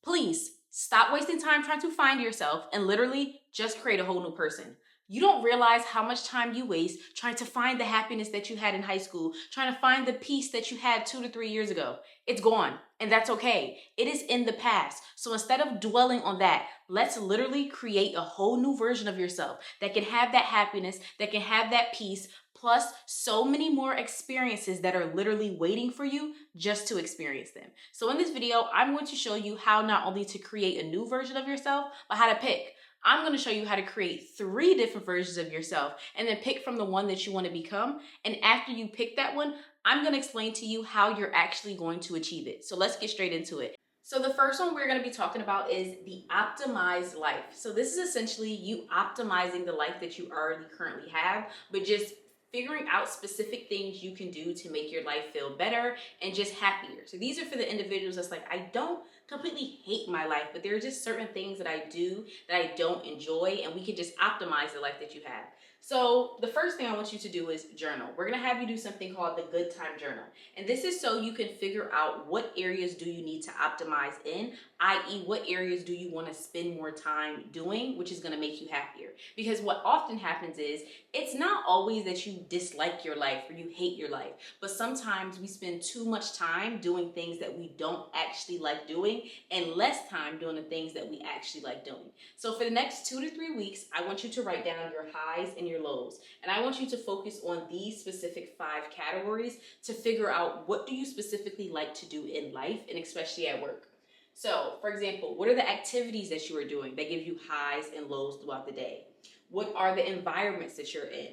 Please stop wasting time trying to find yourself and literally just create a whole new person. You don't realize how much time you waste trying to find the happiness that you had in high school, trying to find the peace that you had 2 to 3 years ago. It's gone, and that's okay. It is in the past. So instead of dwelling on that, let's literally create a whole new version of yourself that can have that happiness, that can have that peace, plus so many more experiences that are literally waiting for you just to experience them. So in this video, I'm going to show you how not only to create a new version of yourself, but how to pick. I'm going to show you how to create 3 different versions of yourself and then pick from the one that you want to become. And after you pick that one, I'm going to explain to you how you're actually going to achieve it. So let's get straight into it. So the first one we're going to be talking about is the optimized life. So this is essentially you optimizing the life that you already currently have, but just figuring out specific things you can do to make your life feel better and just happier. So these are for the individuals that's like, I don't completely hate my life, but there are just certain things that I do that I don't enjoy, and we can just optimize the life that you have. So the first thing I want you to do is journal. We're gonna have you do something called the Good Time Journal. And this is so you can figure out what areas do you need to optimize in, i.e. what areas do you wanna spend more time doing, which is gonna make you happier. Because what often happens is, it's not always that you dislike your life or you hate your life, but sometimes we spend too much time doing things that we don't actually like doing and less time doing the things that we actually like doing. So for the next 2 to 3 weeks, I want you to write down your highs and your lows. And I want you to focus on these specific 5 categories to figure out what do you specifically like to do in life and especially at work. So for example, what are the activities that you are doing that give you highs and lows throughout the day? What are the environments that you're in?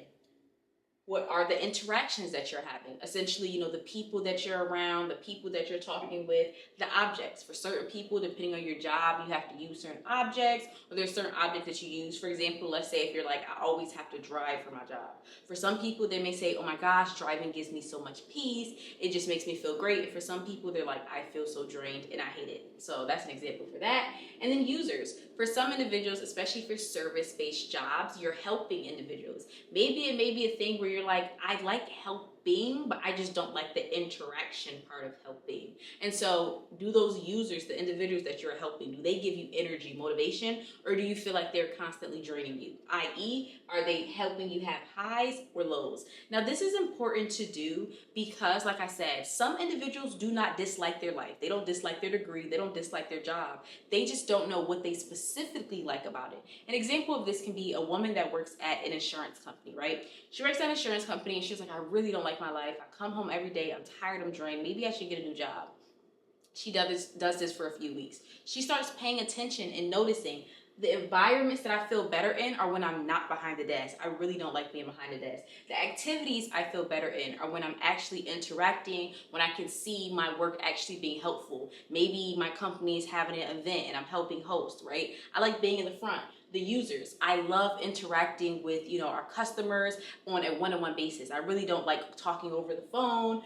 What are the interactions that you're having? Essentially, the people that you're around, the people that you're talking with, the objects. For certain people, depending on your job, you have to use certain objects, or there's certain objects that you use. For example, let's say if you're like, I always have to drive for my job. For some people, they may say, oh my gosh, driving gives me so much peace. It just makes me feel great. And for some people, they're like, I feel so drained and I hate it. So that's an example for that. And then users. For some individuals, especially for service-based jobs, you're helping individuals. Maybe it may be a thing where you're like, I like helping, but I just don't like the interaction part of helping. And so do those users, the individuals that you're helping, do they give you energy, motivation, or do you feel like they're constantly draining you? i.e., are they helping you have highs or lows? Now, this is important to do because, like I said, some individuals do not dislike their life. They don't dislike their degree. They don't dislike their job. They just don't know what they specifically like about it. An example of this can be a woman that works at an insurance company, right? She works at an insurance company and she's like, I really don't like my life. I come home every day. I'm tired. I'm drained. Maybe I should get a new job. She does this for a few weeks. She starts paying attention and noticing the environments that I feel better in are when I'm not behind the desk. I really don't like being behind the desk. The activities I feel better in are when I'm actually interacting, when I can see my work actually being helpful. Maybe my company is having an event and I'm helping host, right? I like being in the front. The users, I love interacting with our customers on a one-on-one basis. I really don't like talking over the phone,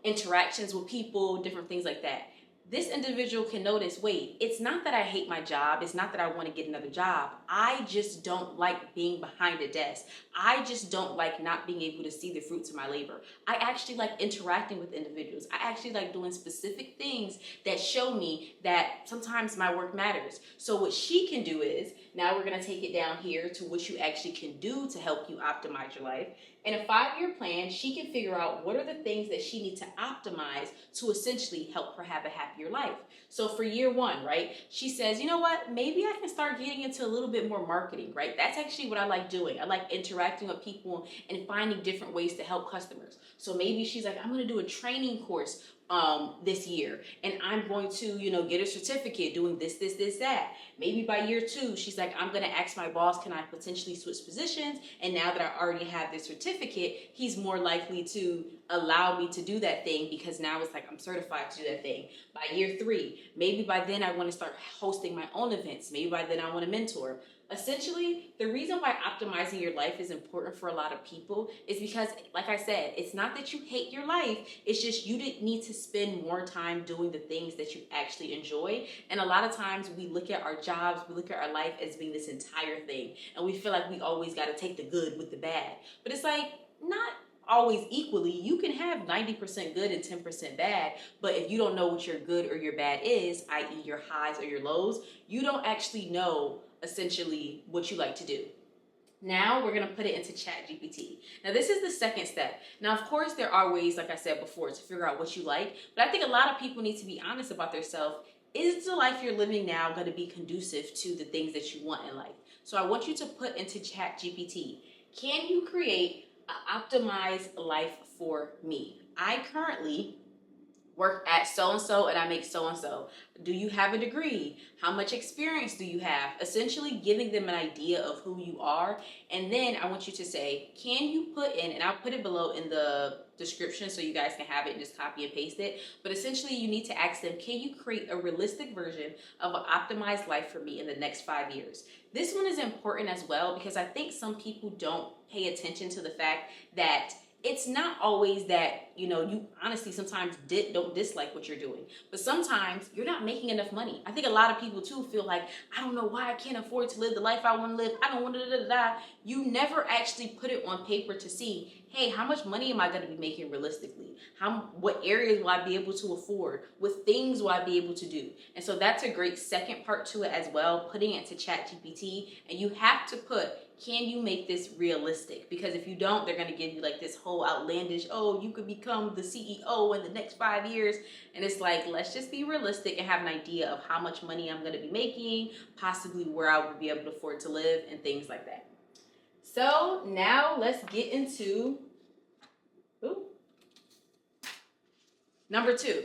interactions with people, different things like that. This individual can notice, wait, it's not that I hate my job. It's not that I want to get another job. I just don't like being behind a desk. I just don't like not being able to see the fruits of my labor. I actually like interacting with individuals. I actually like doing specific things that show me that sometimes my work matters. So what she can do is, now we're going to take it down here to what you actually can do to help you optimize your life. In a 5-year plan, she can figure out what are the things that she needs to optimize to essentially help her have a happier life. So for year 1, right, she says, you know what, maybe I can start getting into a little bit more marketing, right? That's actually what I like doing. I like interacting with people and finding different ways to help customers. So maybe she's like, I'm going to do a training course this year, and I'm going to, get a certificate doing this, that. Maybe by year 2, she's like, I'm going to ask my boss, can I potentially switch positions? And now that I already have this certificate, he's more likely to allow me to do that thing because now it's like I'm certified to do that thing. By year 3, maybe by then I want to start hosting my own events. Maybe by then I want to mentor. Essentially, the reason why optimizing your life is important for a lot of people is because, like I said, it's not that you hate your life, it's just you didn't need to spend more time doing the things that you actually enjoy. And a lot of times we look at our jobs, we look at our life as being this entire thing, and we feel like we always got to take the good with the bad. But it's like, not always equally. You can have 90% good and 10% bad, but if you don't know what your good or your bad is, i.e. your highs or your lows, you don't actually know essentially what you like to do. Now we're gonna put it into ChatGPT. Now this is the second step. Now of course there are ways, like I said before, to figure out what you like, but I think a lot of people need to be honest about themselves. Is the life you're living now gonna be conducive to the things that you want in life? So I want you to put into ChatGPT, can you create an optimized life for me? I currently work at so-and-so and I make so-and-so. Do you have a degree? How much experience do you have? Essentially giving them an idea of who you are. And then I want you to say, can you put in, and I'll put it below in the description so you guys can have it and just copy and paste it. But essentially you need to ask them, can you create a realistic version of an optimized life for me in the next 5 years? This one is important as well because I think some people don't pay attention to the fact that it's not always that, you honestly sometimes don't dislike what you're doing, but sometimes you're not making enough money. I think a lot of people too feel like, I don't know why I can't afford to live the life I want to live. I don't want to You never actually put it on paper to see, hey, how much money am I going to be making realistically? What areas will I be able to afford? What things will I be able to do? And so that's a great second part to it as well, putting it to ChatGPT. And you have to put, can you make this realistic? Because if you don't, they're going to give you like this whole outlandish, oh, you could become the CEO in the next 5 years. And it's like, let's just be realistic and have an idea of how much money I'm going to be making, possibly where I would be able to afford to live and things like that. So now let's get into number 2.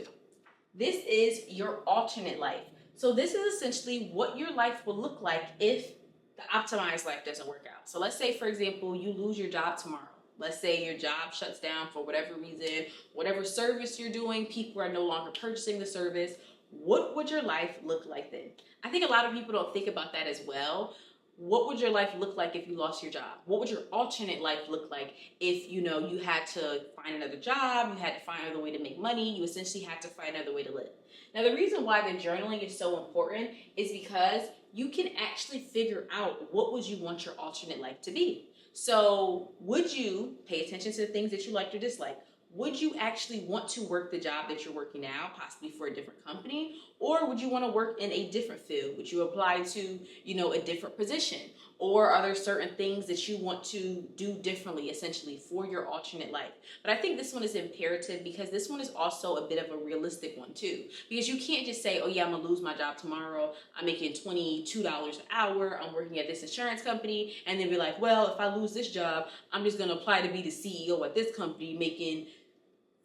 This is your alternate life. So this is essentially what your life will look like if the optimized life doesn't work out. So let's say, for example, you lose your job tomorrow. Let's say your job shuts down for whatever reason, whatever service you're doing, people are no longer purchasing the service. What would your life look like then? I think a lot of people don't think about that as well. What would your life look like if you lost your job? What would your alternate life look like if, you had to find another job, you had to find another way to make money, you essentially had to find another way to live? Now, the reason why the journaling is so important is because you can actually figure out what would you want your alternate life to be. So would you pay attention to the things that you like or dislike? Would you actually want to work the job that you're working now, possibly for a different company? Or would you want to work in a different field? Would you apply to, a different position? Or are there certain things that you want to do differently, essentially, for your alternate life? But I think this one is imperative because this one is also a bit of a realistic one, too. Because you can't just say, oh, yeah, I'm going to lose my job tomorrow. I'm making $22 an hour. I'm working at this insurance company. And then be like, well, if I lose this job, I'm just going to apply to be the CEO at this company making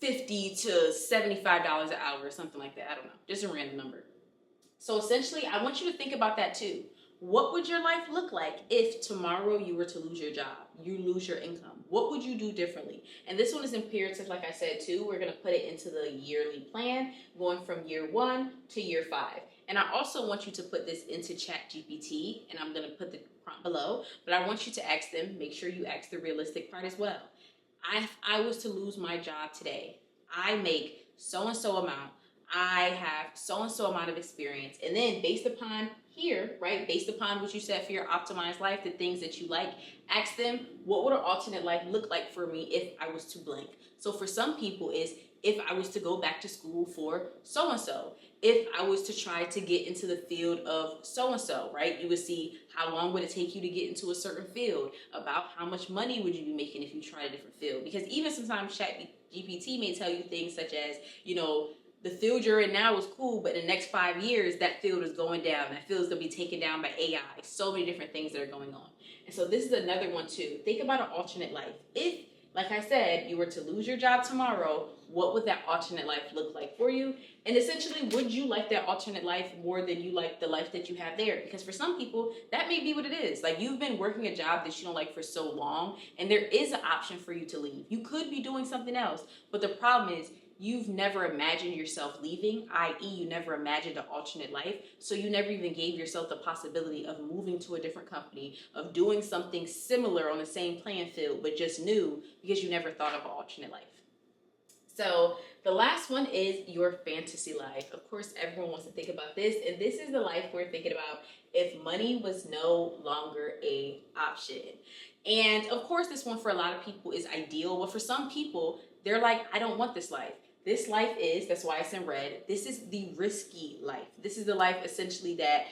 $50 to $75 an hour or something like that. I don't know. Just a random number. So essentially, I want you to think about that, too. What would your life look like if tomorrow you were to lose your job, you lose your income? What would you do differently? And this one is imperative, like I said, too. We're going to put it into the yearly plan going from year 1 to year 5. And I also want you to put this into ChatGPT, and I'm going to put the prompt below, but I want you to ask them, make sure you ask the realistic part as well. If I was to lose my job today, I make so-and-so amount, I have so-and-so amount of experience, and then based upon here, right, based upon what you said for your optimized life, the things that you like, ask them, what would an alternate life look like for me if I was to blank? So for some people is, if I was to go back to school for so-and-so, if I was to try to get into the field of so-and-so, right? You would see how long would it take you to get into a certain field, about how much money would you be making if you tried a different field? Because even sometimes ChatGPT may tell you things such as, the field you're in now is cool, but in the next 5 years, that field is going down. That field is going to be taken down by AI. So many different things that are going on. And so this is another one too. Think about an alternate life. If, like I said, you were to lose your job tomorrow, what would that alternate life look like for you? And essentially, would you like that alternate life more than you like the life that you have there? Because for some people, that may be what it is. Like, you've been working a job that you don't like for so long, and there is an option for you to leave. You could be doing something else, but the problem is, you've never imagined yourself leaving, i.e. you never imagined an alternate life, so you never even gave yourself the possibility of moving to a different company, of doing something similar on the same playing field, but just new, because you never thought of an alternate life. So the last one is your fantasy life. Of course, everyone wants to think about this, and this is the life we're thinking about if money was no longer a option. And of course, this one for a lot of people is ideal, but for some people, they're like, I don't want this life. This life is, that's why it's in red, this is the risky life. This is the life essentially that,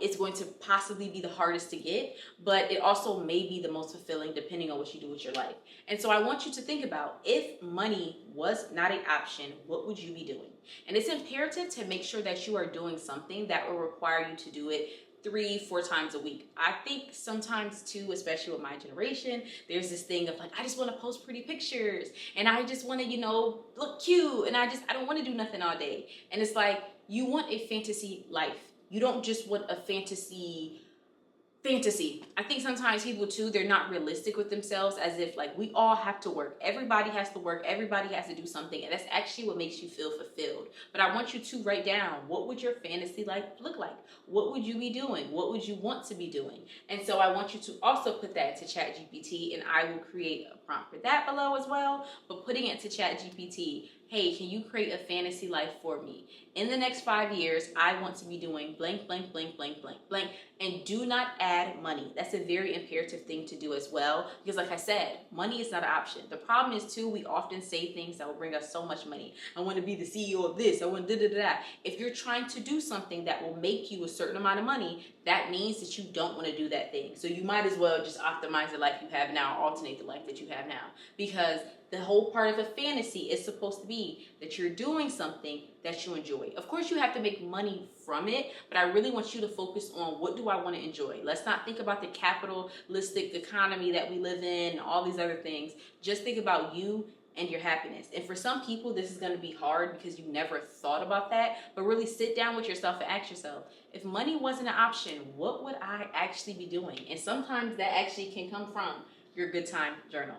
it's going to possibly be the hardest to get, but it also may be the most fulfilling depending on what you do with your life. And so I want you to think about, if money was not an option, what would you be doing? And it's imperative to make sure that you are doing something that will require you to do it 3-4 times a week. I think sometimes too, especially with my generation, there's this thing of like, I just want to post pretty pictures and I just want to, look cute, and I don't want to do nothing all day. And it's like, you want a fantasy life. You don't just want a fantasy. I think sometimes people too, they're not realistic with themselves, as if like we all have to work. Everybody has to work. Everybody has to do something. And that's actually what makes you feel fulfilled. But I want you to write down, what would your fantasy life look like? What would you be doing? What would you want to be doing? And so I want you to also put that into ChatGPT, and I will create a prompt for that below as well. But putting it to ChatGPT, hey, can you create a fantasy life for me? In the next 5 years, I want to be doing blank, blank, blank, blank, blank, blank. And do not add money. That's a very imperative thing to do as well. Because like I said, money is not an option. The problem is too, we often say things that will bring us so much money. I want to be the CEO of this. I want da da da da. If you're trying to do something that will make you a certain amount of money, that means that you don't want to do that thing. So you might as well just optimize the life you have now, alternate the life that you have now. Because the whole part of a fantasy is supposed to be that you're doing something that you enjoy. Of course, you have to make money from it, but I really want you to focus on, what do I want to enjoy? Let's not think about the capitalistic economy that we live in and all these other things. Just think about you and your happiness. And for some people, this is going to be hard because you never thought about that, but really sit down with yourself and ask yourself, if money wasn't an option, what would I actually be doing? And sometimes that actually can come from your good time journal.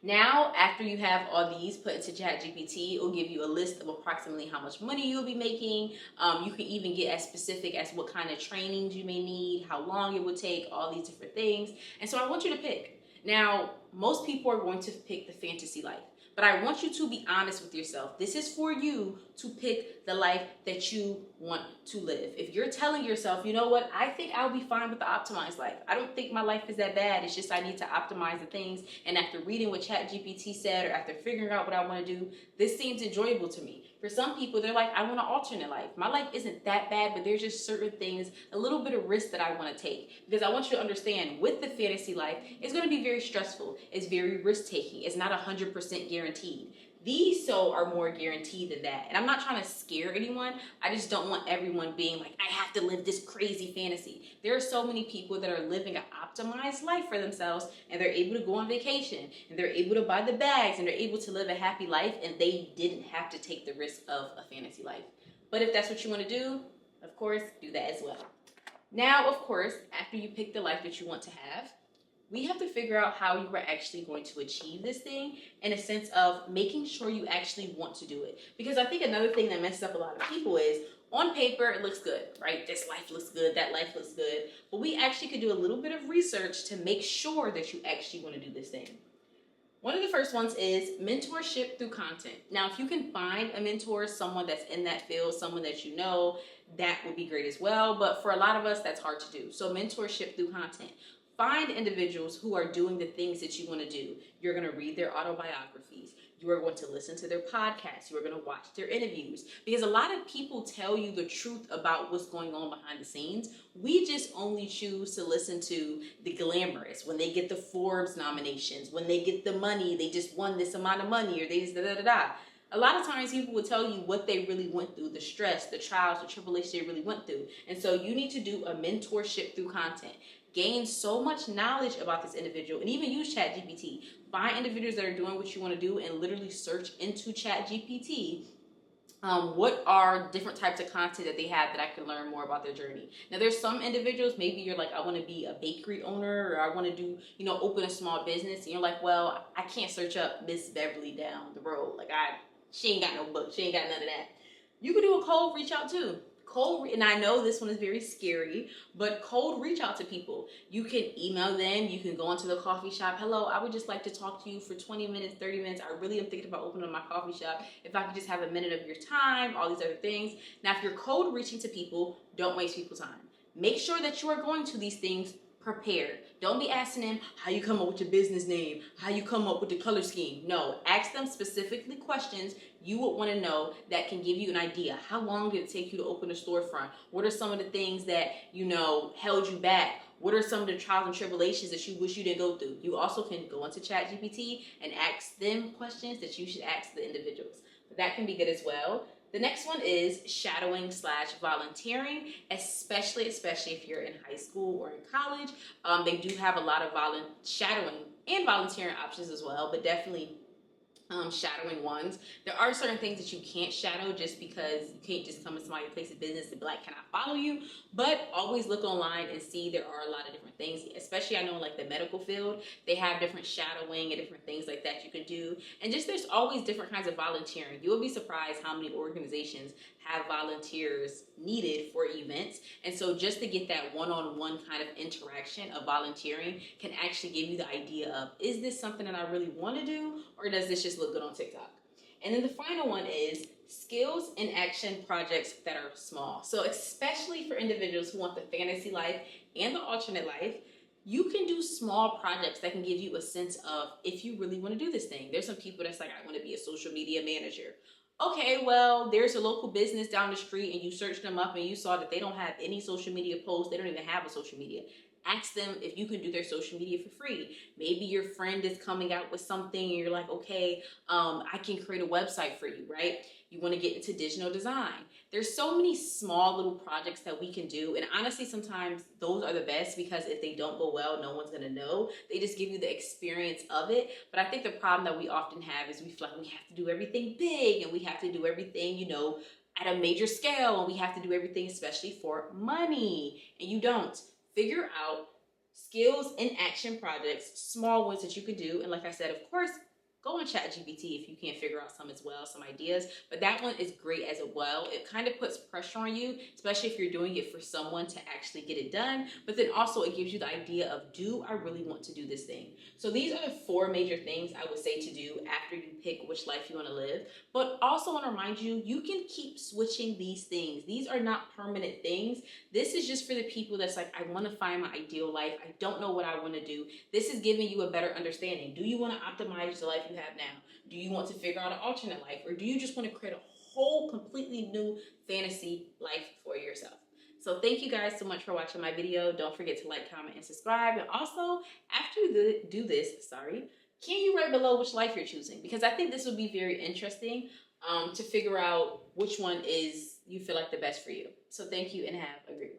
Now, after you have all these put into ChatGPT, it will give you a list of approximately how much money you'll be making. You can even get as specific as what kind of trainings you may need, how long it would take, all these different things. And so I want you to pick. Now, most people are going to pick the fantasy life, but I want you to be honest with yourself. This is for you to pick the life that you want to live. If you're telling yourself, you know what, I think I'll be fine with the optimized life. I don't think my life is that bad. It's just I need to optimize the things. And after reading what ChatGPT said, or after figuring out what I want to do, this seems enjoyable to me. For some people, they're like, I want an alternate life. My life isn't that bad, but there's just certain things, a little bit of risk that I want to take. Because I want you to understand, with the fantasy life, it's going to be very stressful. It's very risk-taking. It's not 100% guaranteed. These are more guaranteed than that. And I'm not trying to scare anyone. I just don't want everyone being like, I have to live this crazy fantasy. There are so many people that are living an optimized life for themselves, and they're able to go on vacation, and they're able to buy the bags, and they're able to live a happy life, and they didn't have to take the risk of a fantasy life. But if that's what you want to do, of course, do that as well. Now, of course, after you pick the life that you want to have, we have to figure out how you are actually going to achieve this thing, in a sense of making sure you actually want to do it. Because I think another thing that messes up a lot of people is, on paper, it looks good, right? This life looks good, that life looks good. But we actually could do a little bit of research to make sure that you actually want to do this thing. One of the first ones is mentorship through content. Now, if you can find a mentor, someone that's in that field, someone that you know, that would be great as well. But for a lot of us, that's hard to do. So mentorship through content. Find individuals who are doing the things that you want to do. You're going to read their autobiographies. You are going to listen to their podcasts. You are going to watch their interviews. Because a lot of people tell you the truth about what's going on behind the scenes. We just only choose to listen to the glamorous, when they get the Forbes nominations, when they get the money, they just won this amount of money, or they just da-da-da-da. A lot of times people will tell you what they really went through, the stress, the trials, the tribulations they really went through. And so you need to do a mentorship through content. Gain so much knowledge about this individual, and even use ChatGPT. Find individuals that are doing what you want to do, and literally search into ChatGPT. What are different types of content that they have that I can learn more about their journey. Now, there's some individuals, maybe you're like, I want to be a bakery owner, or I want to do, open a small business. And you're like, well, I can't search up Miss Beverly down the road. Like, she ain't got no book. She ain't got none of that. You could do a cold reach out too. And I know this one is very scary, but cold reach out to people. You can email them, you can go into the coffee shop. Hello, I would just like to talk to you for 20 minutes, 30 minutes. I really am thinking about opening my coffee shop. If I could just have a minute of your time, all these other things. Now, if you're cold reaching to people, don't waste people's time. Make sure that you are going to these things prepared. Don't be asking them how you come up with your business name, how you come up with the color scheme. No, ask them specifically questions you would want to know that can give you an idea. How long did it take you to open a storefront? What are some of the things that, held you back? What are some of the trials and tribulations that you wish you didn't go through? You also can go into ChatGPT and ask them questions that you should ask the individuals. That can be good as well. The next one is shadowing/volunteering, especially if you're in high school or in college. They do have a lot of shadowing and volunteering options as well, but definitely shadowing ones. There are certain things that you can't shadow just because you can't just come to somebody's place of business and be like, can I follow you? But always look online and see there are a lot of different things, especially I know in like the medical field, they have different shadowing and different things like that you can do. And just there's always different kinds of volunteering. You will be surprised how many organizations have volunteers needed for events. And so just to get that one-on-one kind of interaction of volunteering can actually give you the idea of, is this something that I really want to do, or does this just look good on TikTok? And then the final one is skills in action projects that are small. So especially for individuals who want the fantasy life and the alternate life, you can do small projects that can give you a sense of if you really want to do this thing. There's some people that's like, I want to be a social media manager. Okay, well, there's a local business down the street and you searched them up and you saw that they don't have any social media posts. They don't even have a social media. Ask them if you can do their social media for free. Maybe your friend is coming out with something and you're like, okay, I can create a website for you, right? You want to get into digital design. There's so many small little projects that we can do. And honestly, sometimes those are the best because if they don't go well, no one's going to know. They just give you the experience of it. But I think the problem that we often have is we feel like we have to do everything big and we have to do everything, at a major scale, and we have to do everything, especially for money. And you don't. Figure out skills in action projects, small ones that you can do. And like I said, of course, go on ChatGPT if you can't figure out some as well, some ideas. But that one is great as well. It kind of puts pressure on you, especially if you're doing it for someone to actually get it done. But then also it gives you the idea of, do I really want to do this thing? So these are the 4 major things I would say to do after you pick which life you want to live. But also want to remind you, you can keep switching these things. These are not permanent things. This is just for the people that's like, I want to find my ideal life. I don't know what I want to do. This is giving you a better understanding. Do you want to optimize the life you have now? Do you want to figure out an alternate life? Or do you just want to create a whole completely new fantasy life for yourself? So thank you guys so much for watching my video. Don't forget to like, comment, and subscribe. And also, after you do this, can you write below which life you're choosing? Because I think this would be very interesting to figure out which one is you feel like the best for you. So thank you and have a great one.